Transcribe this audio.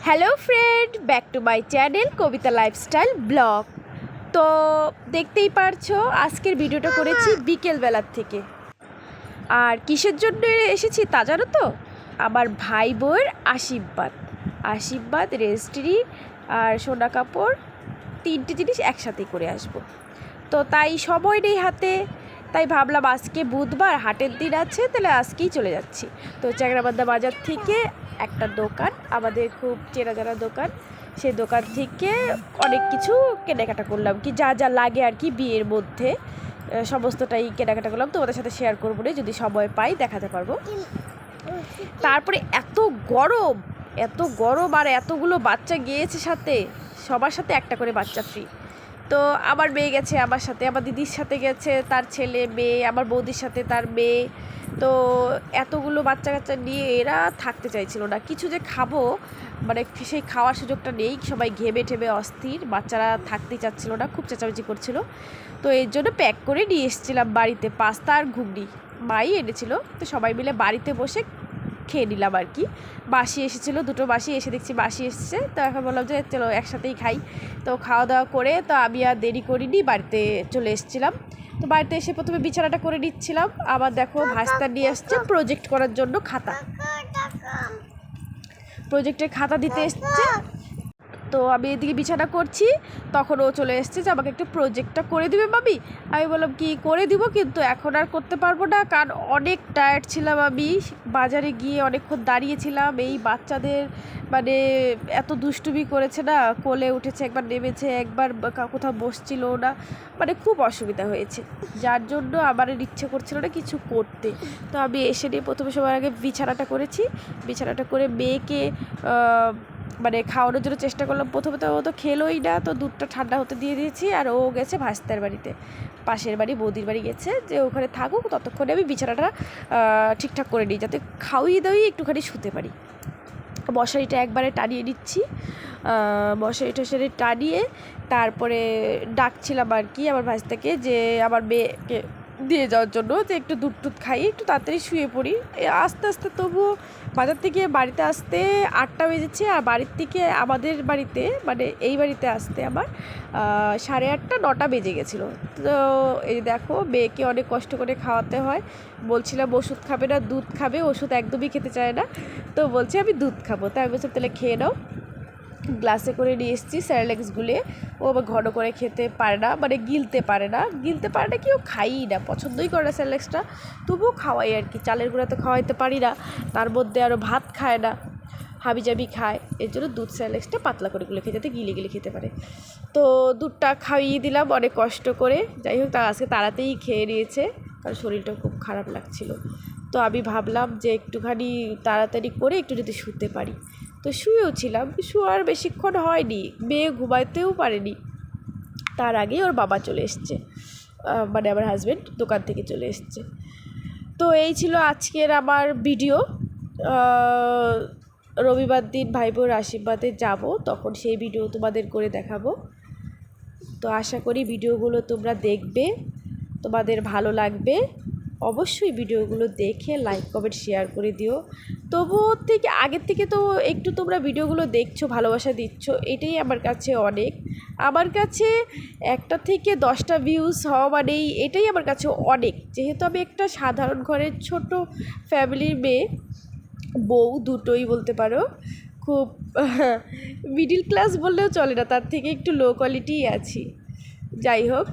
Hello friend, back to my channel Kavita lifestyle blog. তো দেখতেই পারছো আজকের ভিডিওটা করেছি বিকেলবেলার থেকে। আর কিসের জন্য এসেছি তা জানো তো? আমার ভাই বউয়ের আশীর্বাদ রেজিস্ট্রি আর সোনা কাপড়, তিনটে জিনিস একসাথে করে আসবো। তো তাই সময় নেই হাতে, তাই ভাবলাম আজকে বুধবার, হাটের দিন আছে, তাহলে আজকেই চলে যাচ্ছি। তো চ্যাংড়াবান্ধা বাজার থেকে একটা দোকান, আমাদের খুব চেনা জানা দোকান, সেই দোকান থেকে অনেক কিছু কেনাকাটা করলাম, কি যা যা লাগে আর কি বিয়ের মধ্যে সমস্তটাই কেনাকাটা করলাম। তোমাদের সাথে শেয়ার করবো না, যদি সময় পাই দেখাতে পারবো। তারপরে এত গরম আর এতগুলো বাচ্চা গিয়েছে সাথে, সবার সাথে একটা করে বাচ্চা ফ্রি। তো আমার মেয়ে গেছে আমার সাথে, আমার দিদির সাথে গেছে তার ছেলে মেয়ে, আমার বৌদির সাথে তার মেয়ে। তো এতগুলো বাচ্চা কাচ্চা নিয়ে এরা থাকতে চাইছিল না, কিছু যে খাবো মানে সেই খাওয়ার সুযোগটা নেই, সবাই ঘেমে ঠেমে অস্থির, বাচ্চারা থাকতেই চাচ্ছিল না, খুব চেঁচামেচি করছিল। তো এর জন্য প্যাক করে নিয়ে এসেছিলাম বাড়িতে পাস্তা আর ঘুগনি, মাই এনেছিল। তো সবাই মিলে বাড়িতে বসে খেয়ে নিলাম আর কি। বাসি এসেছিলো, দুটো বাসি এসে দেখছি বাসি এসছে, তো এখন বললাম যে চলো একসাথেই খাই। তো খাওয়া দাওয়া করে তো আমি আর দেরি করিনি, বাড়িতে চলে এসেছিলাম। তো বাড়িতে এসে প্রথমে বিছানাটা করে নিচ্ছিলাম। আবার দেখো ভাস্তা নিয়ে আসছে প্রজেক্ট করার জন্য খাতা, প্রজেক্টের খাতা দিতে এসছে। তো আমি এদিকে বিছানা করছি, তখন ও চলে এসছে যে আমাকে একটু প্রজেক্টটা করে দিবে মামি। আমি বললাম কি করে দিব, কিন্তু এখন আর করতে পারবো না, কারণ অনেক টায়ার্ড ছিলাম। আমি বাজারে গিয়ে অনেকক্ষণ দাঁড়িয়েছিলাম, এই বাচ্চাদের মানে এত দুষ্টুমি করেছে না, কোলে উঠেছে একবার, নেমেছে একবার, কোথাও বসছিল না, মানে খুব অসুবিধা হয়েছে, যার জন্য আমার ইচ্ছে করছিল না কিছু করতে। তো আমি এসে নিয়ে প্রথমে সবার আগে বিছানাটা করেছি। বিছানাটা করে মেয়েকে মানে খাওয়ানোর জন্য চেষ্টা করলাম। প্রথমে তো ও তো খেলোই না, তো দুধটা ঠান্ডা হতে দিয়ে দিয়েছি। আর ও গেছে ভাস্তার বাড়িতে, পাশের বাড়ি বৌদির বাড়ি গেছে, যে ওখানে থাকুক, ততক্ষণে আমি বিছানাটা ঠিকঠাক করে নিই, যাতে খাওয়িয়ে দাওয়িয়ে একটুখানি শুতে পারি। মশারিটা একবারে টানিয়ে নিচ্ছি, মশারিটা সেরে টানিয়ে তারপরে ডাকছিলাম আর কি আমার ভাইস্তাকে, যে আমার মেয়েকে দিয়ে যাওয়ার জন্য, যে একটু দুধ টুধ খাই, একটু তাড়াতাড়ি শুয়ে পড়ি। আস্তে আস্তে তবুও বাজার থেকে বাড়িতে আসতে 8টা বেজেছে, আর বাড়ির থেকে আমাদের বাড়িতে মানে এই বাড়িতে আসতে আমার 8:30 9টা বেজে গেছিলো। তো এই দেখো মেয়েকে অনেক কষ্ট করে খাওয়াতে হয়। বলছিলাম ওষুধ খাবে না, দুধ খাবে, ওষুধ একদমই খেতে চায় না। তো বলছে আমি দুধ খাবো, তাই আমি বলছি তাহলে খেয়ে নাও। গ্লাসে করে নিয়ে এসেছি স্যারেলেক্স গুলিয়ে। ও আবার ঘন করে খেতে পারে না, মানে গিলতে পারে না কি, ও খাইই না, পছন্দই করে না স্যারেলেক্সটা, তবুও খাওয়াই আর কি। চালের গুঁড়া তো খাওয়াইতে পারি না, তার মধ্যে আরও ভাত খায় না, হাবিজাবি খায়, এর জন্য দুধ স্যারেলেক্সটা পাতলা করে গুলে খেতে, যাতে গিলে খেতে পারে। তো দুধটা খাইয়ে দিলাম অনেক কষ্ট করে। যাই হোক, আজকে তাড়াতাড়ি খেয়ে নিয়েছে, কারণ শরীরটা খুব খারাপ লাগছিল। তো আমি ভাবলাম যে একটুখানি তাড়াতাড়ি করে একটু যদি শুতে পারি। তো শুয়েও ছিলাম, শোয়ার বেশিক্ষণ হয়নি, মেয়ে ঘুমাইতেও পারেনি, তার আগেই ওর বাবা চলে এসছে, মানে আমার হাজব্যান্ড দোকান থেকে চলে এসছে। তো এই ছিল আজকের আমার ভিডিও। রবিবার দিন ভাই বোর আশীর্বাদে যাব, তখন সেই ভিডিও তোমাদের করে দেখাবো। তো আশা করি ভিডিওগুলো তোমরা দেখবে, তোমাদের ভালো লাগবে। অবশ্যই ভিডিওগুলো দেখে লাইক কমেন্ট শেয়ার করে দিও। তবুও থেকে আগের থেকে তো একটু তোমরা ভিডিওগুলো দেখছো, ভালোবাসা দিচ্ছ, এটাই আমার কাছে অনেক। আমার কাছে 1টা থেকে 10টা ভিউজ হওয়া মানেই এটাই আমার কাছে অনেক, যেহেতু আমি একটা সাধারণ ঘরের ছোট ফ্যামিলির মেয়ে, বউ দুটোই বলতে পারো, খুব মিডিল ক্লাস বললেও চলে না, তার থেকে একটু লো কোয়ালিটিই আছি। যাই হোক,